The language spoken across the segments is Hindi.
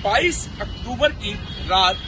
22 अक्टूबर की रात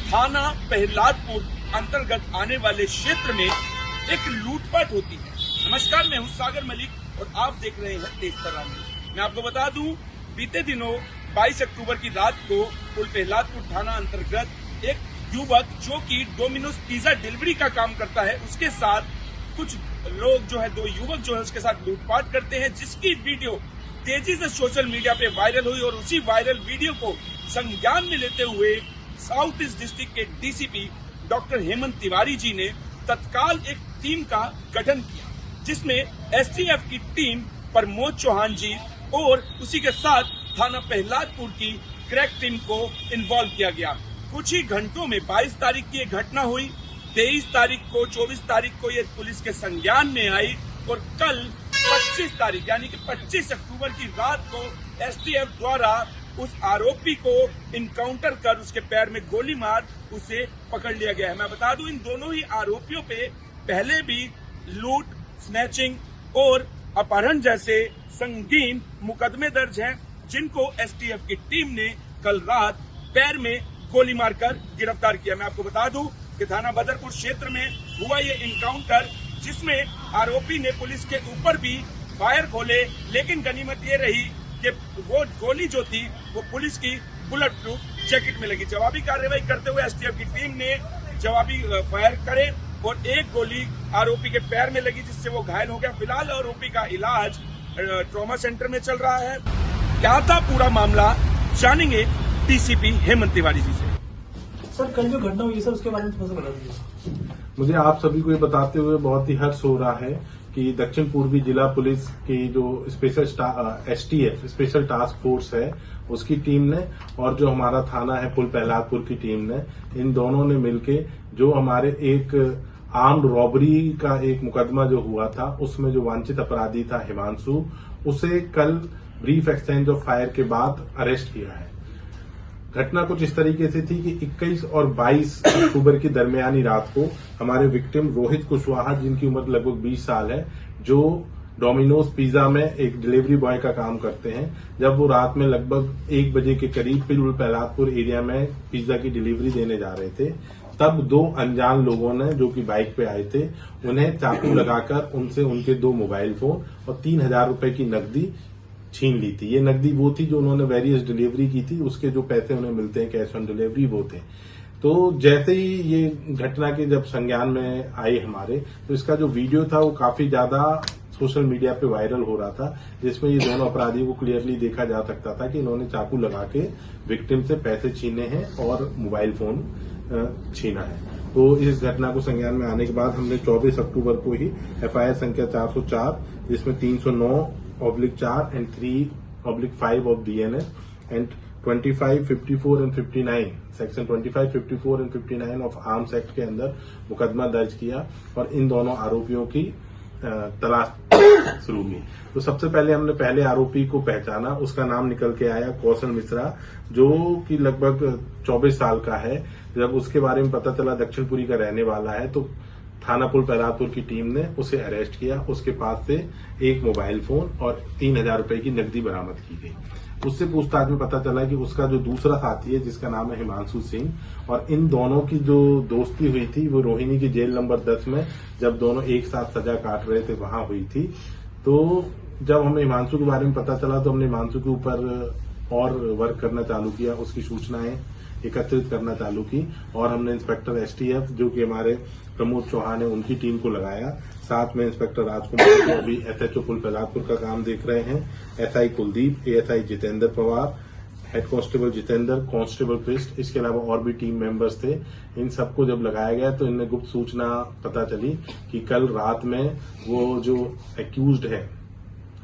थाना प्रहलादपुर अंतर्गत आने वाले क्षेत्र में एक लूटपाट होती है। नमस्कार, मैं हूं सागर मलिक और आप देख रहे हैं तेज तरार न्यूज। मैं आपको बता दूं, बीते दिनों 22 अक्टूबर की रात को प्रहलादपुर थाना अंतर्गत एक युवक जो कि डोमिनोज पिज्जा डिलीवरी का काम करता है, उसके साथ कुछ लोग जो है, दो युवक जो है उसके साथ लूटपाट करते हैं, जिसकी वीडियो तेजी से सोशल मीडिया पे वायरल हुई और उसी वायरल वीडियो को संज्ञान में लेते हुए साउथ ईस्ट डिस्ट्रिक्ट के डीसीपी डॉक्टर हेमंत तिवारी जी ने तत्काल एक टीम का गठन किया, जिसमें एसटीएफ की टीम प्रमोद चौहान जी और उसी के साथ थाना प्रहलादपुर की क्रैक टीम को इन्वॉल्व किया गया। कुछ ही घंटों में 22 तारीख की एक घटना हुई, 23 तारीख को 24 तारीख को ये पुलिस के संज्ञान में आई और कल 25 तारीख यानी कि 25 अक्टूबर की रात को एसटीएफ द्वारा उस आरोपी को इनकाउंटर कर उसके पैर में गोली मार उसे पकड़ लिया गया है। मैं बता दूं, इन दोनों ही आरोपियों पे पहले भी लूट, स्नैचिंग और अपहरण जैसे संगीन मुकदमे दर्ज हैं, जिनको एसटीएफ की टीम ने कल रात पैर में गोली मारकर गिरफ्तार किया। मैं आपको बता दूं कि थाना बदरपुर क्षेत्र में हुआ ये इनकाउंटर, जिसमें आरोपी ने पुलिस के ऊपर भी फायर खोले, लेकिन गनीमत ये रही कि वो गोली जो थी वो पुलिस की बुलेट प्रूफ जैकेट में लगी। जवाबी कार्रवाई करते हुए एसटीएफ की टीम ने जवाबी फायर करे और एक गोली आरोपी के पैर में लगी, जिससे वो घायल हो गया। फिलहाल आरोपी का इलाज ट्रॉमा सेंटर में चल रहा है। क्या था पूरा मामला, जानेंगे डीसीपी हेमंत तिवारी जी से। सर, कल जो घटना हुई है सर, उसके बारे में थोड़ा सा बता दीजिए। मुझे आप सभी को ये बताते हुए बहुत ही हर्ष हो रहा है कि दक्षिण पूर्वी जिला पुलिस की जो special STF special task force है, उसकी टीम ने और जो हमारा थाना है प्रहलादपुर की टीम ने, इन दोनों ने मिलके जो हमारे एक आर्म्ड रॉबरी का एक मुकदमा जो हुआ था, उसमें जो वांछित अपराधी था हिमांशु, उसे कल ब्रीफ एक्सचेंज ऑफ फायर के बाद अरेस्ट किया है। घटना कुछ इस तरीके से थी कि 21 और 22 अक्टूबर की दरमियानी रात को हमारे विक्टिम रोहित कुशवाहा, जिनकी उम्र लगभग 20 साल है, जो डोमिनोज पिज्जा में एक डिलीवरी बॉय का काम करते हैं, जब वो रात में लगभग 1 बजे के करीब प्रहलादपुर एरिया में पिज्जा की डिलीवरी देने जा रहे थे, तब दो अनजान लोगों ने, जो कि बाइक पे आए थे, उन्हें चाकू लगाकर उनसे उनके 2 मोबाइल फोन और 3000 रुपए की नकदी छीन ली थी। ये नकदी वो थी जो उन्होंने वेरियस डिलीवरी की थी, उसके जो पैसे उन्हें मिलते हैं कैश ऑन डिलीवरी, वो थे। तो जैसे ही ये घटना के जब संज्ञान में आई हमारे, तो इसका जो वीडियो था वो काफी ज्यादा सोशल मीडिया पे वायरल हो रहा था, जिसमें ये दोनों अपराधियों को क्लियरली देखा जा सकता था कि इन्होंने चाकू लगा के विक्टिम से पैसे छीने हैं और मोबाइल फोन छीना है। तो इस घटना को संज्ञान में आने के बाद हमने 24 अक्टूबर को ही एफआईआर संख्या 404, जिसमें 309/4 and 3/5 of BNS and 25, 54 and 59 section 25, 54 and 59 of arms act के अंदर मुकदमा दर्ज किया और इन दोनों आरोपियों की तलाश शुरू की। तो सबसे पहले हमने पहले आरोपी को पहचाना, उसका नाम निकल के आया कौशल मिश्रा, जो कि लगभग 24 साल का है। जब उसके बारे में पता चला दक्षिणपुरी का रहने वाला है, तो थाना प्रहलादपुर की टीम ने उसे अरेस्ट किया। उसके पास से एक मोबाइल फोन और 3000 रुपए की नकदी बरामद की गई। उससे पूछताछ में पता चला कि उसका जो दूसरा साथी है, जिसका नाम है हिमांशु सिंह, और इन दोनों की जो दोस्ती हुई थी वो रोहिणी की जेल नंबर 10 में, जब दोनों एक साथ सजा काट रहे थे, वहां हुई थी। तो जब हमें हिमांशु के बारे में पता चला, तो हमने हिमांशु के ऊपर और वर्क करना चालू किया, उसकी सूचनाएं एकत्रित करना चालू की और हमने इंस्पेक्टर एसटीएफ, जो कि हमारे प्रमोद चौहान है, उनकी टीम को लगाया। साथ में इंस्पेक्टर राजकुमार, जो अभी एसएचओ प्रहलादपुर का काम देख रहे हैं, SI Kuldeep, ASI Jitendra Pawar, head constable Jitendra, constable Krishna, इसके अलावा और भी टीम मेंबर्स थे। इन सबको जब लगाया गया तो इनमें गुप्त सूचना पता चली कि कल रात में वो जो एक्यूज्ड है,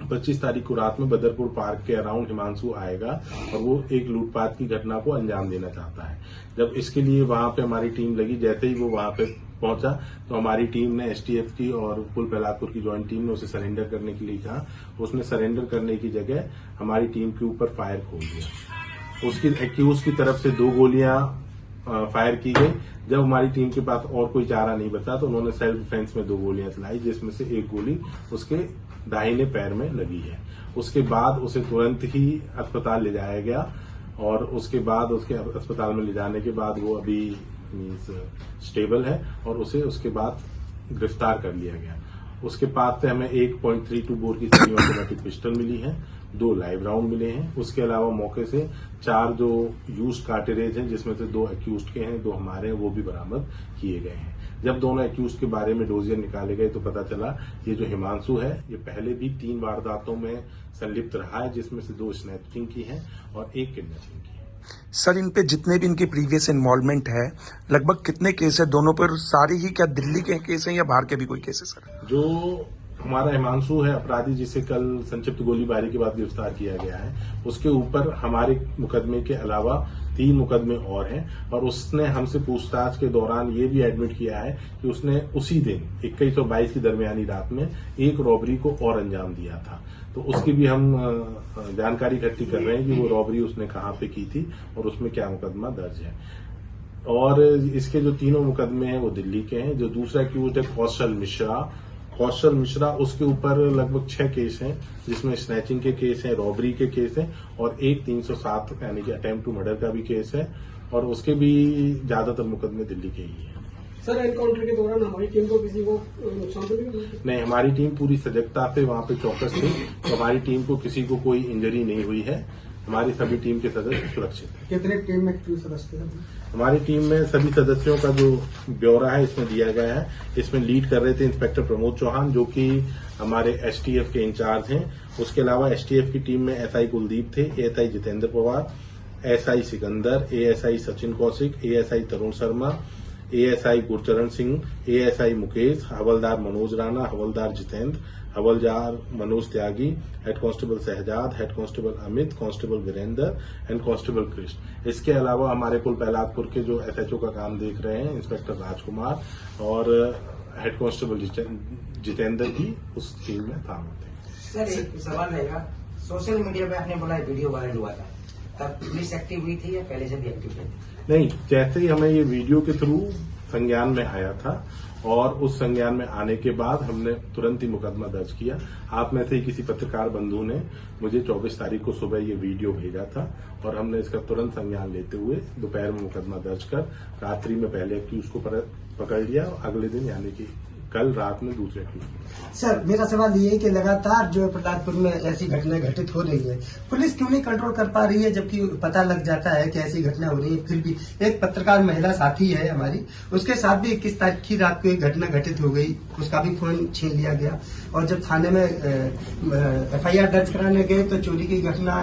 25 तारीख को रात में बदरपुर पार्क के अराउंड हिमांशु आएगा और वो एक लूटपाट की घटना को अंजाम देना चाहता है। जब इसके लिए वहां पे हमारी टीम लगी, जैसे ही वो वहां पे पहुंचा तो हमारी टीम ने, एसटीएफ की और प्रहलादपुर की ज्वाइंट टीम ने उसे सरेंडर करने के लिए कहा। उसने सरेंडर करने की जगह हमारी टीम के ऊपर फायर खोल दिया। उसकी एक्यूज की तरफ से 2 गोलियां फायर की गई। जब हमारी टीम के पास और कोई चारा नहीं बचा तो उन्होंने सेल्फ डिफेंस में 2 गोलियां चलाई, जिसमें से एक गोली उसके दाहिने पैर में लगी है। उसके बाद उसे तुरंत ही अस्पताल ले जाया गया और उसके बाद उसके अस्पताल में ले जाने के बाद वो अभी स्टेबल है और उसे उसके बाद गिरफ्तार कर लिया गया। उसके पास से हमें 1.32 बोर की सेमी ऑटोमेटिक पिस्टल मिली है, 2 लाइव राउंड मिले हैं। उसके अलावा मौके से 4 जो यूज्ड कार्टेरेज हैं, जिसमें से 2 एक्यूज्ड के हैं, 2 हमारे हैं, वो भी बरामद किए गए हैं। जब दोनों एक्यूज्ड के बारे में डोजियर निकाले गए तो पता चला ये जो हिमांशु है ये पहले भी 3 वारदातों में संलिप्त रहा है, जिसमें से 2 स्नैचिंग की है और 1 किडनैपिंग की है। सर, इन पे जितने भी इनके प्रीवियस इन्वॉल्वमेंट है, लगभग कितने केस है? दोनों पर सारे ही क्या दिल्ली के केस हैं या बाहर के भी कोई केस है सर? जो हमारा हिमांशु है अपराधी, जिसे कल संक्षिप्त गोलीबारी के बाद गिरफ्तार किया गया है, उसके ऊपर हमारे मुकदमे के अलावा 3 मुकदमे और हैं और उसने हमसे पूछताछ के दौरान ये भी एडमिट किया है कि उसने उसी दिन 21 और 22 की दरमियानी रात में एक रॉबरी को और अंजाम दिया था। तो उसकी भी हम जानकारी इकट्ठी कर रहे हैं कि वो रॉबरी उसने कहाँ पे की थी और उसमें क्या मुकदमा दर्ज है। और इसके जो 3 मुकदमे हैं वो दिल्ली के हैं। जो दूसरा एक्यूज्ड है कौशल मिश्रा, उसके ऊपर लगभग 6 केस हैं, जिसमें स्नैचिंग के केस हैं, रॉबरी के केस हैं और एक 307 यानी कि अटेम्प्ट टू मर्डर का भी केस है और उसके भी ज्यादातर मुकदमे दिल्ली के ही हैं। सर, एनकाउंटर के दौरान हमारी टीम को किसी को नुकसान तो नहीं? हमारी टीम पूरी सजगता से वहां पे चौकस थी, तो हमारी टीम को किसी को कोई इंजरी नहीं हुई है। हमारी सभी टीम के सदस्य सुरक्षित हैं। कितने टीम में सदस्य हैं? हमारी टीम में सभी सदस्यों का जो ब्यौरा है इसमें दिया गया है। इसमें लीड कर रहे थे इंस्पेक्टर प्रमोद चौहान, जो कि हमारे एसटीएफ के इंचार्ज हैं। उसके अलावा एसटीएफ की टीम में एसआई कुलदीप थे, ASI Jitendra Pawar, SI Sikandar, ASI Sachin Kaushik, ASI Tarun Sharma, ASI Gurcharan Singh, ASI Mukesh, हवलदार मनोज राणा, हवलदार जितेंद्र, हवलदार Manoj Tyagi, head constable Shahzad, head constable Amit, constable Virendra and constable Krishna. इसके अलावा हमारे कुल प्रहलादपुर के जो एसएचओ का काम देख रहे हैं इंस्पेक्टर राजकुमार और हेड कांस्टेबल जितेंद्र भी उस टीम में काम होते हैं। सर, एक सवाल रहेगा। सोशल मीडिया पे आपने बोला वीडियो वायरल हुआ था, तब पुलिस एक्टिव हुई थी या पहले से भी एक्टिव थी? नहीं, जैसे ही हमें ये वीडियो के थ्रू संज्ञान में आया था और उस संज्ञान में आने के बाद हमने तुरंत ही मुकदमा दर्ज किया। आप में से ही किसी पत्रकार बंधु ने मुझे 24 तारीख को सुबह ये वीडियो भेजा था और हमने इसका तुरंत संज्ञान लेते हुए दोपहर में मुकदमा दर्ज कर रात्रि में पहले एक्यूज को पकड़ लिया और अगले दिन यानी कि कल रात में दूसरे एक्यूज। सर, मेरा सवाल ये है कि लगातार जो प्रहलादपुर में ऐसी घटनाएं घटित हो रही है, पुलिस क्यों नहीं कंट्रोल कर पा रही है? जबकि पता लग जाता है कि ऐसी घटना हो रही है, फिर भी एक पत्रकार महिला साथी है हमारी, उसके साथ भी 21 तारीख की रात को एक घटना घटित हो गई, उसका भी फोन छीन लिया गया और जब थाने में एफआईआर दर्ज कराने गए तो चोरी की घटना,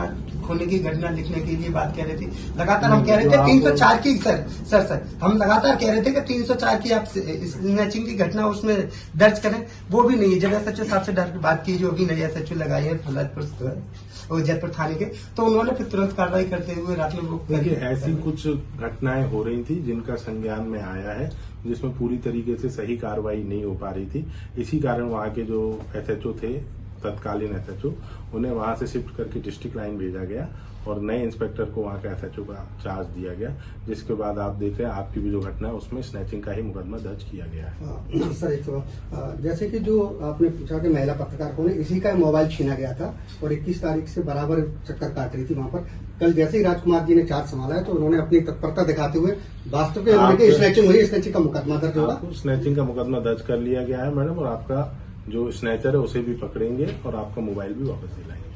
खोने की घटना लिखने के लिए बात कह रहे थे। लगातार हम कह रहे थे 304 की सर हम लगातार कह रहे थे कि 304 की आप स्नैचिंग की घटना उसमें दर्ज करें, वो भी नहीं है। जब एसएचओ साहब से बात की, जो अभी नए एसएचओ लगाए हैं प्रहलादपुर जयपुर थाने के, तो उन्होंने फिर तुरंत कार्रवाई करते हुए रात में वो देखिए ऐसी कुछ घटनाएं हो रही थी जिनका संज्ञान में आया है, जिसमें पूरी तरीके से सही कार्रवाई नहीं हो पा रही थी। इसी कारण वहां के जो एसएचओ थे, तत्कालीन एसएचओ, उन्हें वहां से शिफ्ट करके डिस्ट्रिक्ट लाइन भेजा गया और नए इंस्पेक्टर को वहां का एसएचओ का चार्ज दिया गया, जिसके बाद आप देख रहे हैं आपकी भी जो घटना है उसमें स्नैचिंग का ही मुकदमा दर्ज किया गया है। सर, एक जैसे कि जो आपने पूछा कि महिला पत्रकार को इसी का मोबाइल छीना गया था और 21 तारीख से बराबर चक्कर काट रही थी वहां पर। कल जैसे ही राजकुमार जी ने चार्ज संभाला है तो उन्होंने अपनी तत्परता दिखाते हुए वास्तव में स्नैचिंग हुई, स्नैचिंग का मुकदमा दर्ज होगा। स्नैचिंग का मुकदमा दर्ज कर लिया गया है मैडम, और आपका जो स्नैचर है उसे भी पकड़ेंगे और आपका मोबाइल भी वापस दिलाएंगे।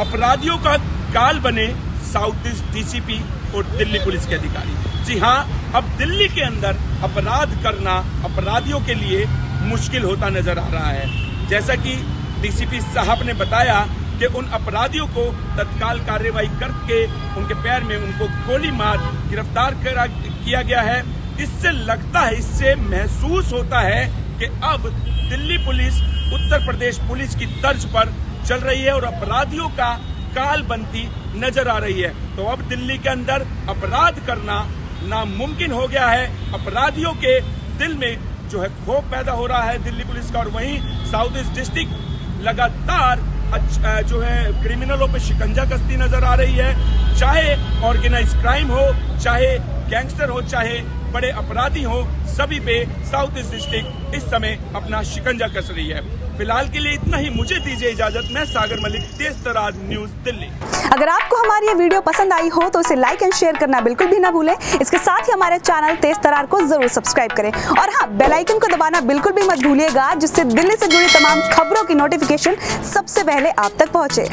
अपराधियों का काल बने साउथ ईस्ट डीसीपी और दिल्ली पुलिस के अधिकारी। जी हां, अब दिल्ली के अंदर अपराध करना अपराधियों के लिए मुश्किल होता नजर आ रहा है। जैसा कि डीसीपी साहब ने बताया कि उन अपराधियों को तत्काल कार्रवाई करके उनके पैर में उनको गोली मार गिरफ्तार किया गया है। इससे लगता है, इससे महसूस होता है कि अब दिल्ली पुलिस उत्तर प्रदेश पुलिस की तर्ज पर चल रही है और अपराधियों का काल बनती नजर आ रही है। तो अब दिल्ली के अंदर अपराध करना नामुमकिन हो गया है। अपराधियों के दिल में जो है खौफ पैदा हो रहा है दिल्ली पुलिस का, और वहीं साउथ ईस्ट डिस्ट्रिक्ट लगातार जो है क्रिमिनलों पे शिकंजा कसती नजर आ रही है। चाहे ऑर्गेनाइज क्राइम हो, चाहे गैंगस्टर हो, चाहे बड़े अपराधी हो, सभी पे साउथ ईस्ट डिस्ट्रिक्ट इस समय अपना शिकंजा कस रही है। फिलहाल के लिए इतना ही, मुझे दीजिए इजाजत। मैं सागर मलिक, तेज तरार न्यूज दिल्ली। अगर आपको हमारी ये वीडियो पसंद आई हो तो इसे लाइक एंड शेयर करना बिल्कुल भी ना भूलें। इसके साथ ही हमारे चैनल तेज तरार को जरूर सब्सक्राइब करें और हाँ, बेल आइकन को दबाना बिल्कुल भी मत भूलिएगा, जिससे दिल्ली से जुड़ी तमाम खबरों की नोटिफिकेशन सबसे पहले आप तक पहुंचे।